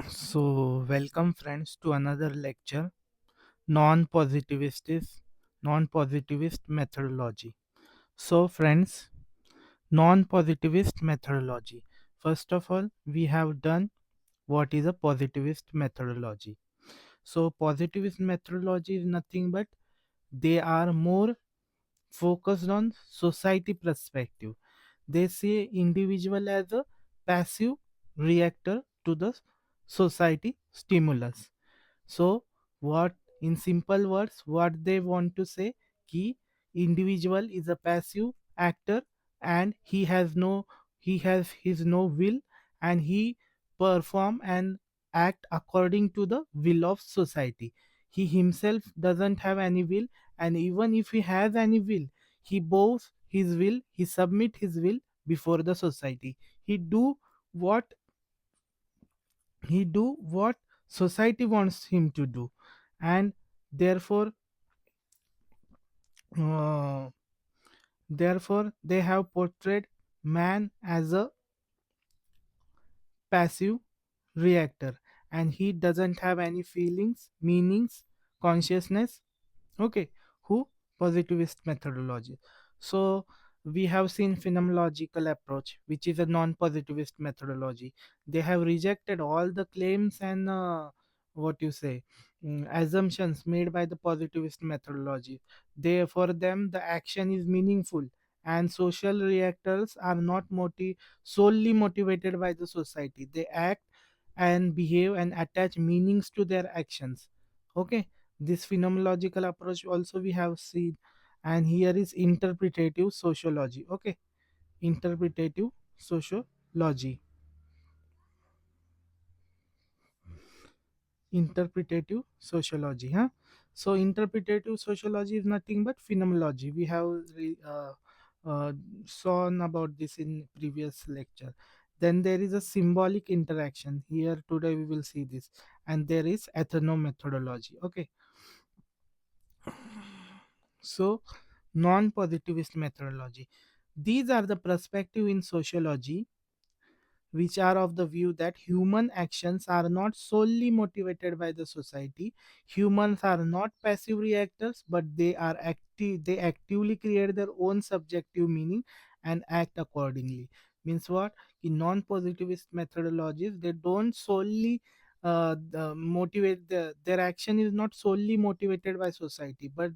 So, welcome friends to another lecture, non-positivist non-positivist methodology. So, friends, non-positivist methodology. First of all, we have done what is a positivist methodology. So, positivist methodology is nothing but they are more focused on society perspective. They see individual as a passive reactor to the society stimulus. So, what in simple words, what they want to say, कि individual is a passive actor and he has his no will and he perform and act according to the will of society. He himself doesn't have any will, and even if he has any will, he bows his will, he submit his will before the society. He do what he do what society wants him to do, and therefore uh, therefore they have portrayed man as a passive reactor, and he doesn't have any feelings, meanings, consciousness. Okay, who positivist methodology. So we have seen phenomenological approach, which is a non-positivist methodology. They have rejected all the claims and what you say assumptions made by the positivist methodology. They, for them, the action is meaningful, and social reactors are not solely motivated by the society. They act and behave and attach meanings to their actions. Okay, this phenomenological approach also we have seen. And here is interpretative sociology. Okay, interpretative sociology. Interpretative sociology, huh? So interpretative sociology is nothing but phenomenology. We have uh, shown about this in previous lecture. Then there is a symbolic interaction. Here today we will see this. And there is ethnomethodology. Okay, so non-positivist methodology, these are the perspective in sociology which are of the view that human actions are not solely motivated by the society. Humans are not passive reactors, but they are active. They actively create their own subjective meaning and act accordingly. Means what? In non-positivist methodologies, they don't solely motivate their action is not solely motivated by society, but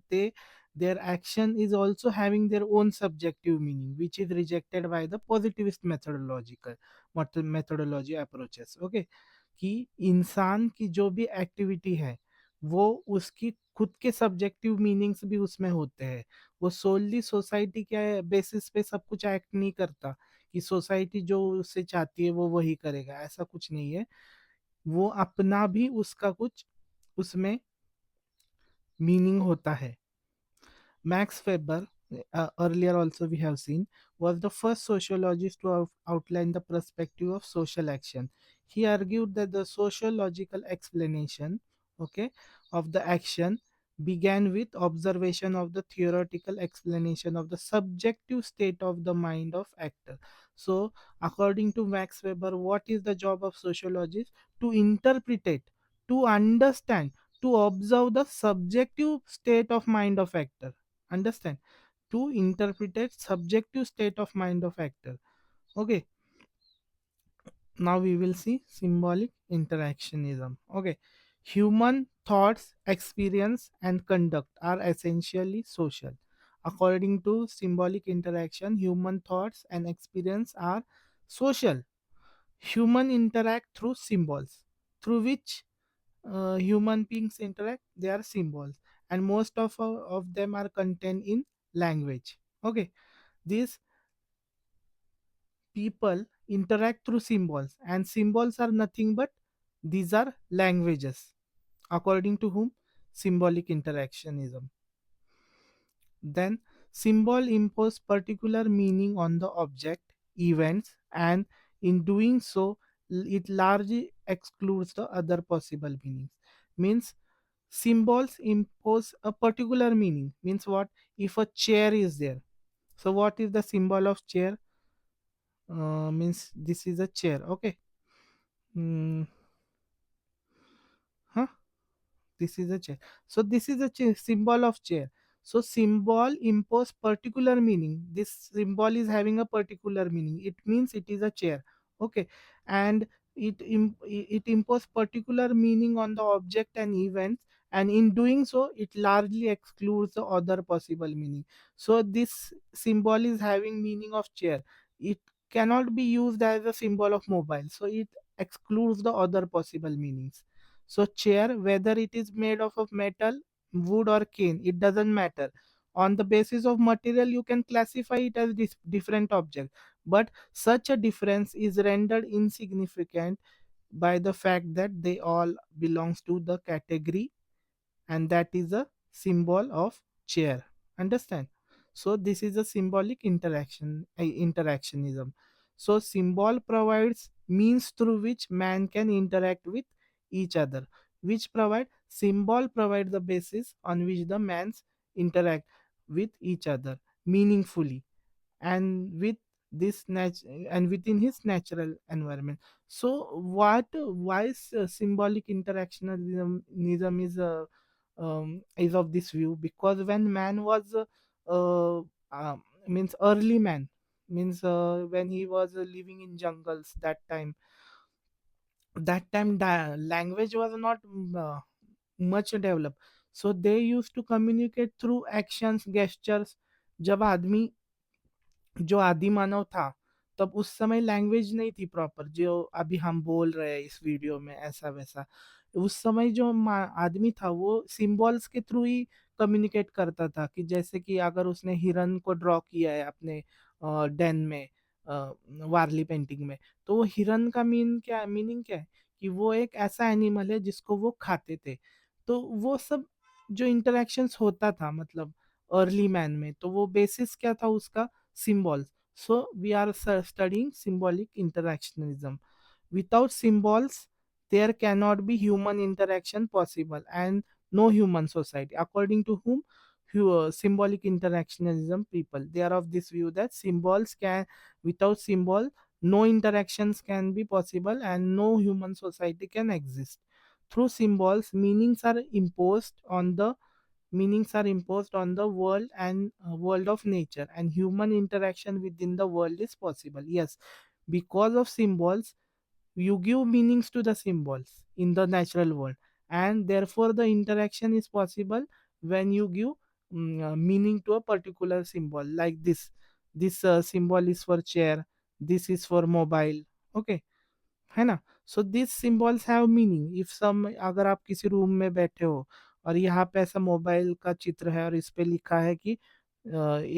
their action is also having their own subjective meaning, which is rejected by the positivist methodological methodology approaches. Okay, कि इंसान की जो भी activity है वो उसकी खुद के सब्जेक्टिव मीनिंग्स भी उसमें होते हैं. वो सोलली सोसाइटी के बेसिस पे सब कुछ एक्ट नहीं करता कि सोसाइटी जो उससे चाहती है वो वही करेगा, ऐसा कुछ नहीं है. वो अपना भी उसका कुछ उसमें मीनिंग होता है. Max Weber, earlier also we have seen, was the first sociologist to outline the perspective of social action. He argued that the sociological explanation, okay, of the action began with observation of the theoretical explanation of the subjective state of the mind of actor. So, according to Max Weber, what is the job of sociologist? To interpret, to understand, to observe the subjective state of mind of actor. Understand, to interpret subjective state of mind of actor. Okay, now we will see symbolic interactionism. Okay, human thoughts, experience and conduct are essentially social. According to symbolic interaction, human thoughts and experience are social. Human interact through symbols, through which human beings interact. They are symbols, and most of them are contained in language. Okay, these people interact through symbols, and symbols are nothing but these are languages. According to whom? Symbolic interactionism. Then symbol impose particular meaning on the object, events, and in doing so, it largely excludes the other possible meanings. Means symbols impose a particular meaning. Means what? If a chair is there, so what is the symbol of chair? Means this is a chair. Okay, Mm, huh? This is a chair. So this is a symbol of chair. So symbol impose particular meaning. This symbol is having a particular meaning. It means it is a chair. Okay, and it impose particular meaning on the object and events, and in doing so, it largely excludes the other possible meaning. So this symbol is having meaning of chair. It cannot be used as a symbol of mobile. So it excludes the other possible meanings. So chair, whether it is made of metal, wood or cane, it doesn't matter. On the basis of material, you can classify it as different object. But such a difference is rendered insignificant by the fact that they all belongs to the category, and that is a symbol of chair. Understand? So this is a symbolic interactionism. So symbol provides means through which man can interact with each other, which provide symbol provide the basis on which the man's interact with each other meaningfully, and with this and within his natural environment. So what why symbolic interactionism is of this view? Because when man was means early man, means when he was living in jungles, that time language was not much developed. So they used to communicate through actions, gestures. जब आदमी जो आदि मानव था, तब उस समय language नहीं थी प्रॉपर, जो अभी हम बोल रहे हैं इस वीडियो में ऐसा वैसा। उस समय जो आदमी था वो सिंबल्स के थ्रू ही कम्युनिकेट करता था, कि जैसे कि अगर उसने हिरन को ड्रॉ किया है अपने डेन में, वारली पेंटिंग में, तो वो हिरन का मीनिंग क्या है, कि वो एक ऐसा एनिमल है जिसको वो खाते थे। तो वो सब जो इंटरेक्शंस होता था, मतलब अर्ली मैन में, तो वो बेसिस क्या था उसका? Symbols. So we are studying symbolic interactionism. Without symbols, there cannot be human interaction possible and no human society. According to whom? Symbolic interactionism people. They are of this view that symbols can, without symbol, no interactions can be possible and no human society can exist. Through symbols, meanings are imposed on the world and world of nature, and human interaction within the world is possible. Yes, because of symbols, you give meanings to the symbols in the natural world, and therefore the interaction is possible when you give meaning to a particular symbol, like this symbol is for chair, this is for mobile. Okay, है ना? So this symbols have meaning. If some अगर आप किसी room में बैठे हो और यहाँ पे ऐसा मोबाइल का चित्र है और इस पे लिखा है कि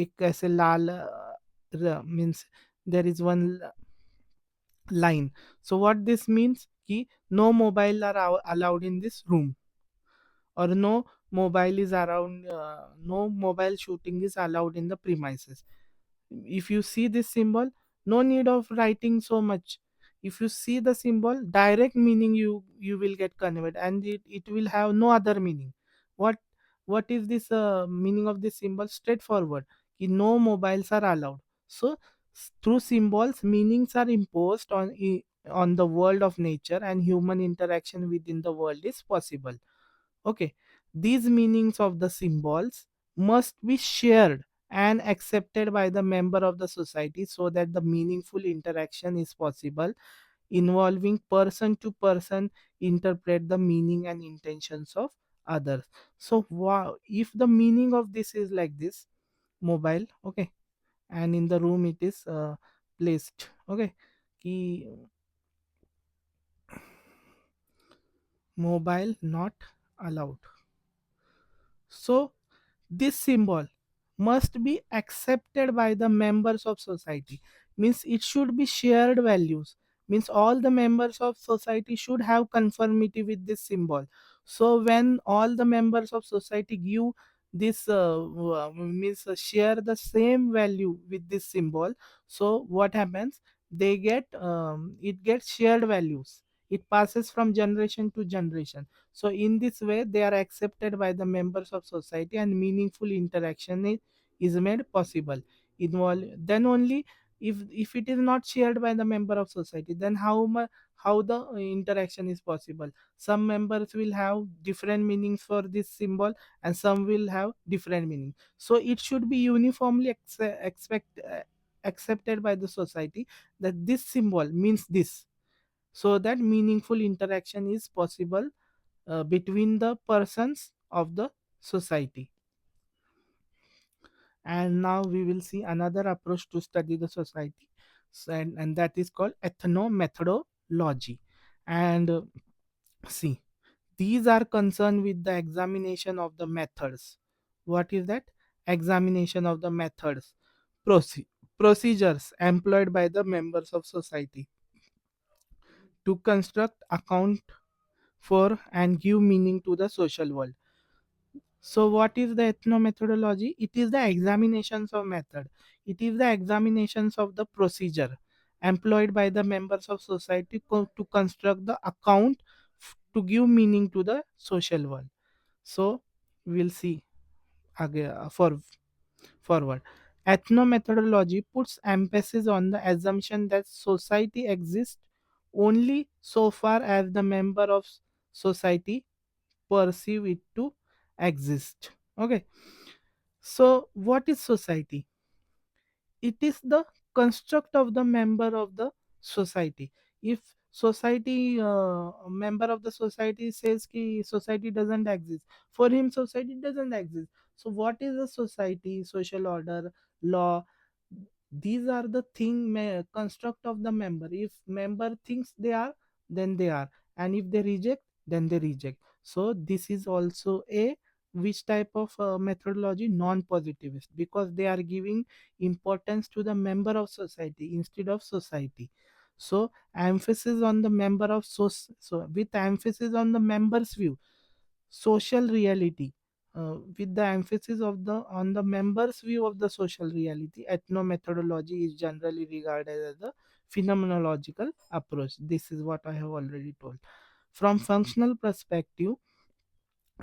एक ऐसे लाल means there is one line. So what this means कि no mobile are allowed in this room, or no mobile shooting is allowed in the premises. If you see this symbol, no need of writing so much. If you see the symbol, direct meaning you will get conveyed, and it will have no other meaning. What what is this meaning of this symbol? Straightforward, कि no mobiles are allowed. So through symbols, meanings are imposed on the world of nature, and human interaction within the world is possible. Okay, these meanings of the symbols must be shared and accepted by the member of the society, so that the meaningful interaction is possible, involving person to person interpret the meaning and intentions of others. So wow, if the meaning of this is like this, mobile, okay, and in the room it is placed, okay, ki mobile not allowed. So this symbol must be accepted by the members of society, means it should be shared values, means all the members of society should have conformity with this symbol. So when all the members of society give this means share the same value with this symbol, so what happens? They get it gets shared values, it passes from generation to generation. So in this way, they are accepted by the members of society, and meaningful interaction is made possible. Then only If it is not shared by the member of society, then how the interaction is possible? Some members will have different meanings for this symbol, and some will have different meaning. So it should be uniformly accepted by the society that this symbol means this, so that meaningful interaction is possible between the persons of the society. And now we will see another approach to study the society. And that is called ethnomethodology. And see, these are concerned with the examination of the methods. What is that? Examination of the methods, proce- procedures employed by the members of society to construct, account for, and give meaning to the social world. So, what is the ethnomethodology? It is the examinations of method. It is the examinations of the procedure employed by the members of society to construct the account to give meaning to the social world. So, we'll see again forward. Ethnomethodology puts emphasis on the assumption that society exists only so far as the member of society perceive it to exist. Okay, so what is society? It is the construct of the member of the society. If society member of the society says ki society doesn't exist, for him society doesn't exist. So what is a society? Social order, law, these are the construct of the member. If member thinks they are, then they are, and if they reject, then they reject. So this is also a which type of methodology? Non-positivist, because they are giving importance to the member of society instead of society. So emphasis on the member of so with emphasis on the member's view, social reality, with the emphasis of the on the members view of the social reality, ethnomethodology is generally regarded as a phenomenological approach. This is what I have already told. From functional perspective,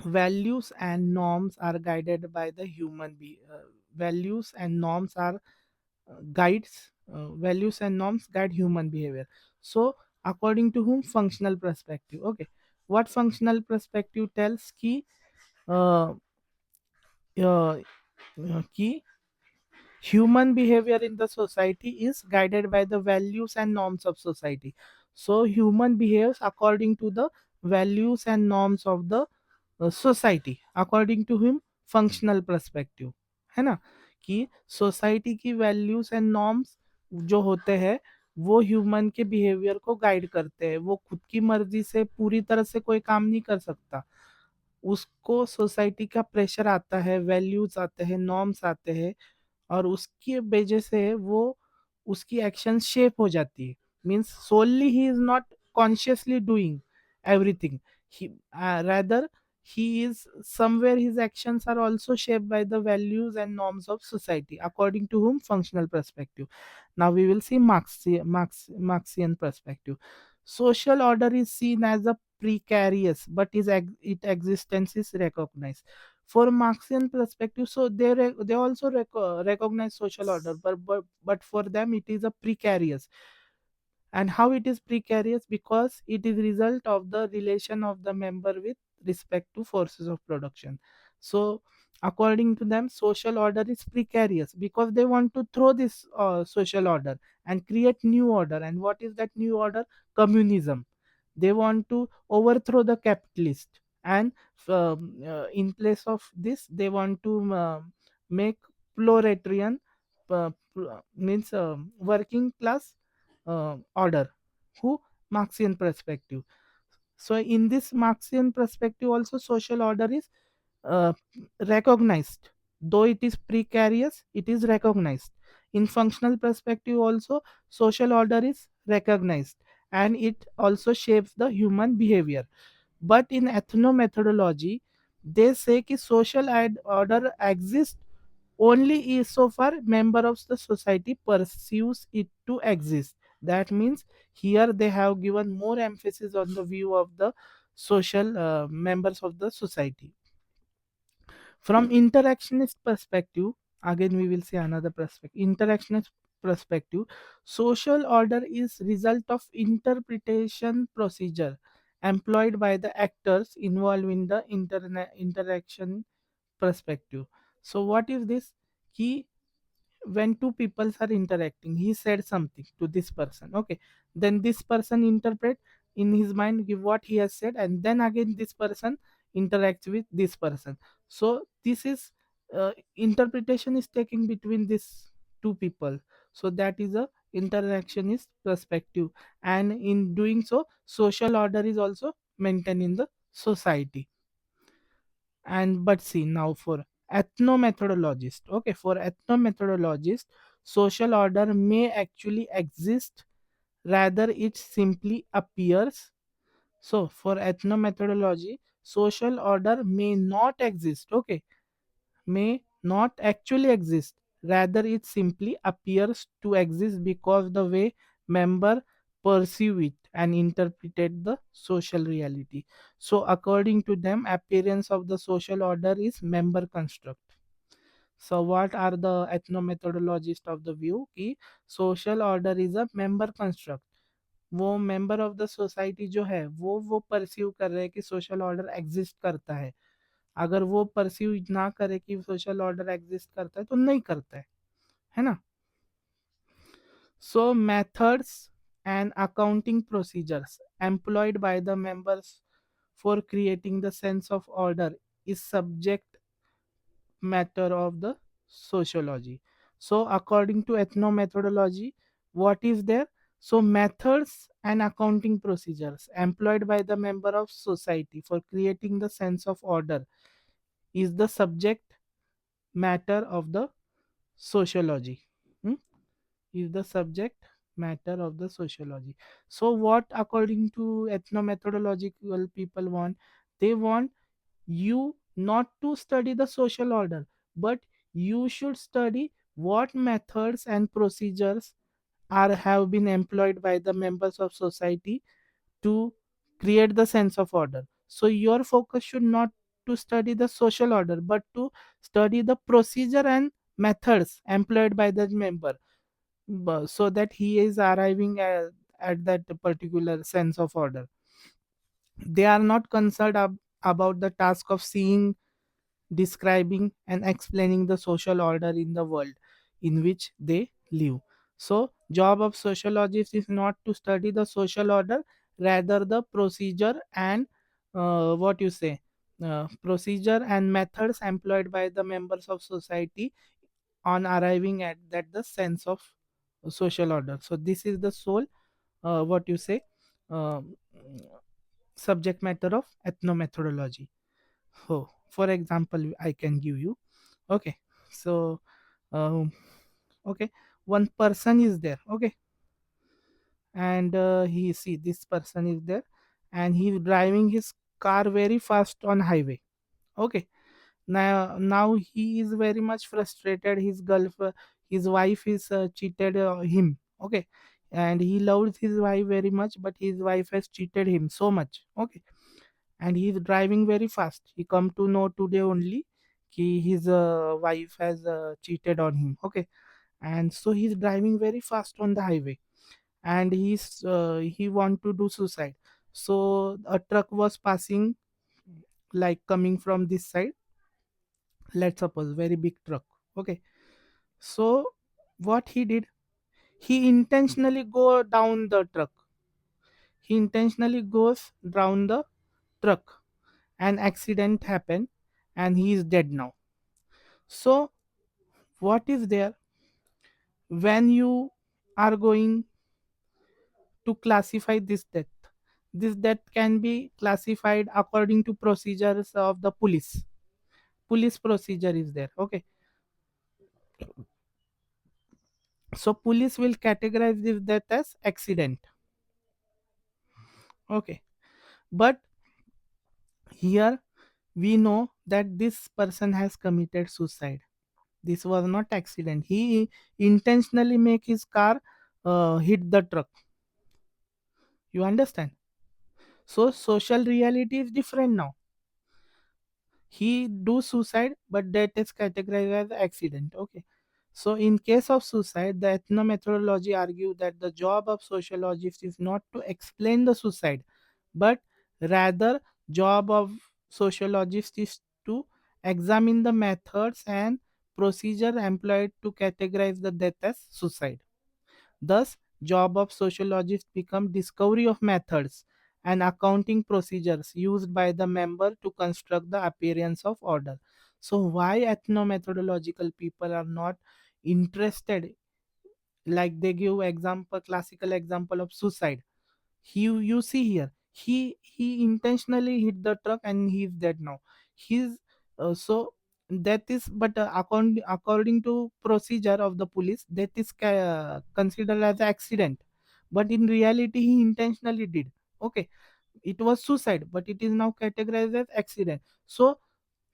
values and norms are guided by the values and norms are guides values and norms guide human behavior. So according to whom? Functional perspective. Okay, what functional perspective tells ki uh, uh, ki human behavior in the society is guided by the values and norms of society. So human behaves according to the values and norms of the society according to him functional perspective, है ना, कि society की values and norms जो होते हैं वो human के behaviour को गाइड करते हैं। वो खुद की मर्जी से पूरी तरह से कोई काम नहीं कर सकता, उसको सोसाइटी का प्रेशर आता है, वैल्यूज आते हैं, नॉर्म्स आते हैं, और उसकी वजह से वो उसकी एक्शन शेप हो जाती है। Means solely he is not consciously doing everything. Rather, he is somewhere his actions are also shaped by the values and norms of society according to whom? Functional perspective. Now we will see Marxian perspective. Social order is seen as a precarious, but its existence is recognized. For Marxian perspective, so they also recognize social order, but for them it is a precarious. And how it is precarious? Because it is result of the relation of the member with respect to forces of production. So according to them, social order is precarious because they want to throw this social order and create new order. And what is that new order? Communism. They want to overthrow the capitalist, and in place of this they want to make proletarian, means working class order. Who? Marxian perspective. So in this Marxian perspective also, social order is uh, recognized. Though it is precarious, it is recognized. In functional perspective also, social order is recognized, and it also shapes the human behavior. But in ethnomethodology, they say कि social order exists only is so far member of the society perceives it to exist. That means here they have given more emphasis on the view of the social members of the society. From interactionist perspective, again we will see another perspective. Interactionist perspective, social order is result of interpretation procedure employed by the actors involved in the interaction perspective. So what is this? He, when two people are interacting, he said something to this person, okay, then this person interpret in his mind, give what he has said, and then again this person interacts with this person. So this is interpretation is taking between these two people. So that is a interaction is perspective, and in doing so social order is also maintained in the society. And but see, now for ethnomethodologist, okay, for ethnomethodologist, social order may actually exist, rather it simply appears. So for ethnomethodology, social order may not exist, okay, may not actually exist, rather it simply appears to exist because the way member perceive it and interpret the social reality. So according to them, appearance of the social order is member construct. So what are the ethnomethodologists of the view कि social order is a member construct. वो member of the society जो है वो perceive कर रहे हैं कि social order exist करता है। अगर वो परसीव ना करे कि सोशल ऑर्डर एग्जिस्ट करता है तो नहीं करता है ना। So methods and accounting procedures employed by the members for creating the sense of order is subject matter of the sociology. So according to ethnomethodology, what is there? So methods and accounting procedures employed by the member of society for creating the sense of order is the subject matter of the sociology. Hmm? Is the subject matter of the sociology. So what according to ethnomethodological people want? They want you not to study the social order, but you should study what methods and procedures are have been employed by the members of society to create the sense of order. So your focus should not to study the social order, but to study the procedure and methods employed by the member, so that he is arriving at that particular sense of order. They are not concerned about the task of seeing, describing, and explaining the social order in the world in which they live. So, job of sociologists is not to study the social order, rather the procedure and what you say, procedure and methods employed by the members of society on arriving at that the sense of social order. So, this is the sole what you say um, subject matter of ethnomethodology. So, for example, I can give you. Okay, so um, okay, one person is there. Okay, and he see this person is there, and he is driving his car very fast on highway. Okay, now he is very much frustrated. His wife is cheated him. Okay, and he loves his wife very much, but his wife has cheated him so much. Okay, and he is driving very fast. He come to know today only कि his wife has cheated on him. Okay, and so he's driving very fast on the highway, and he want to do suicide. So a truck was passing, like coming from this side. Let's suppose very big truck. Okay, so what he did? He intentionally go down the truck. He intentionally goes down the truck. An accident happened, and he is dead now. So what is there when you are going to classify this death? This death can be classified according to procedures of the police. Police procedure is there. Okay, so police will categorize this death as accident. Okay, but here we know that this person has committed suicide. This was not accident. He intentionally make his car hit the truck. You understand? So social reality is different now. He do suicide, but that is categorized as accident. Okay, So, in case of suicide, the ethnomethodology argue that the job of sociologists is not to explain the suicide, but rather job of sociologists is to examine the methods and procedure employed to categorize the death as suicide. Thus, job of sociologists become discovery of methods and accounting procedures used by the member to construct the appearance of order. So, why ethnomethodological people are not interested? Like they give example, classical example of suicide. You see here, he intentionally hit the truck and he's dead now. He's so that is, but according to procedure of the police, that is considered as an accident, but in reality he intentionally did. Okay, it was suicide, but it is now categorized as accident. So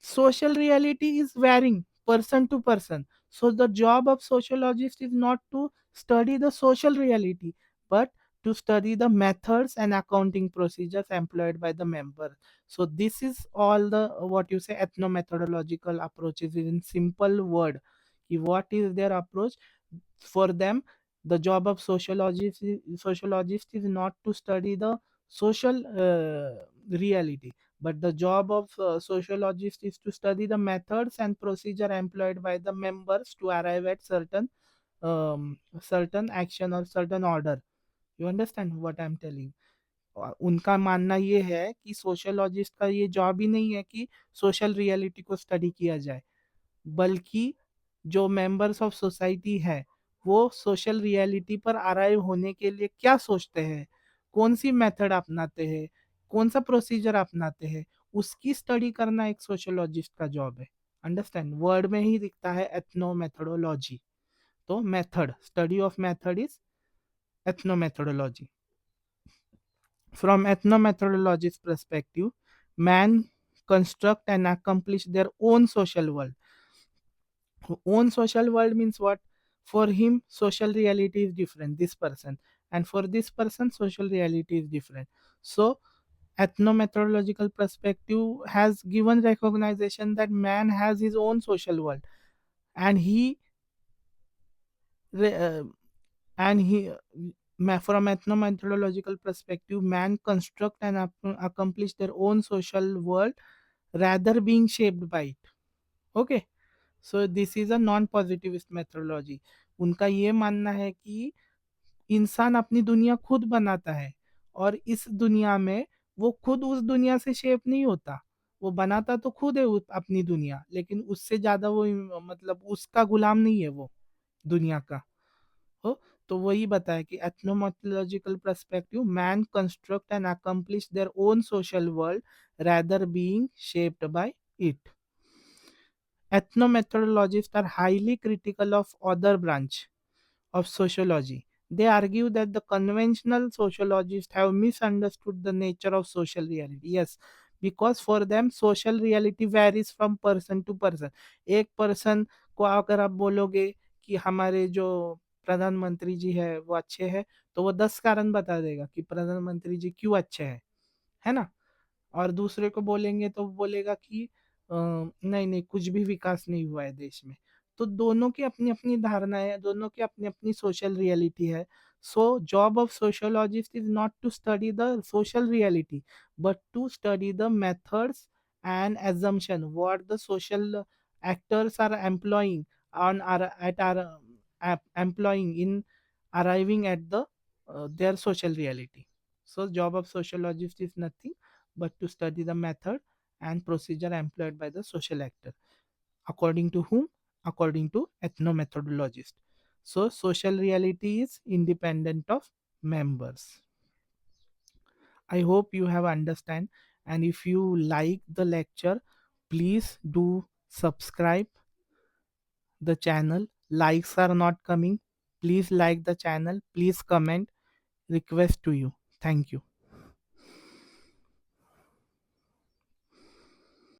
social reality is varying person to person. So the job of sociologist is not to study the social reality, but to study the methods and accounting procedures employed by the member. So this is all the what you say ethnomethodological approaches in simple word. What is their approach? For them, the job of sociologist is not to study the social reality, but the job of sociologist is to study the methods and procedure employed by the members to arrive at certain action or certain order. You understand what I'm telling? उनका मानना ये है कि sociologist का ये job ही नहीं है कि सोशल रियलिटी को स्टडी किया जाए, बल्कि जो मेंबर्स ऑफ सोसाइटी है वो सोशल रियलिटी पर अराइव होने के लिए क्या सोचते हैं, कौन सी मेथड अपनाते हैं, कौन सा प्रोसीजर अपनाते हैं, उसकी स्टडी करना एक सोशियोलॉजिस्ट का जॉब है. अंडरस्टैंड, वर्ड में ही दिखता है एथनो मेथोडोलॉजी. तो method, study of method is ethno methodology. From ethnomethodology's perspective, man construct and accomplish their own social world. Own social world means what? For him social reality is different, this person, and for this person social reality is different. So ethnomethodological perspective has given recognition that man has his own social world, and he re- uh, and he from ethnomethodological perspective, man construct and accomplish their own social world rather being shaped by it. Okay, so this is a non positivist methodology. उनका ये मानना है कि इंसान अपनी दुनिया खुद बनाता है, और इस दुनिया में वो खुद उस दुनिया से शेप नहीं होता. वो बनाता तो खुद है अपनी दुनिया, लेकिन उससे ज्यादा वो मतलब उसका गुलाम नहीं है वो दुनिया का. हो, तो वही बताया कि ethnomethodological perspective, man construct and accomplish their own social world rather being shaped by it. Ethnomethodologists are highly critical of other branch of sociology. They argue that the conventional sociologists have misunderstood the nature of social reality. Yes, because for them social reality varies from person to person. एक person को अगर आप बोलोगे कि हमारे जो प्रधानमंत्री जी है वो अच्छे हैं, तो वो 10 कारण बता देगा कि प्रधानमंत्री जी क्यों अच्छे हैं, है ना? और दूसरे को बोलेंगे तो बोलेगा कि नहीं नहीं कुछ भी विकास नहीं हुआ है देश में. तो दोनों की अपनी अपनी धारणा है, दोनों की अपनी अपनी सोशल रियलिटी है. So job of sociologist is not to study the social reality, but to study the methods and assumption what the social actors are employing on are at our employing in arriving at the their social reality. So job of sociologist is nothing but to study the method and procedure employed by the social actor. According to whom? According to ethnomethodologist. So social reality is independent of members. I hope you have understand, and if you like the lecture, please do subscribe the channel. Likes are not coming. Please like the channel. Please comment. Request to you. Thank you.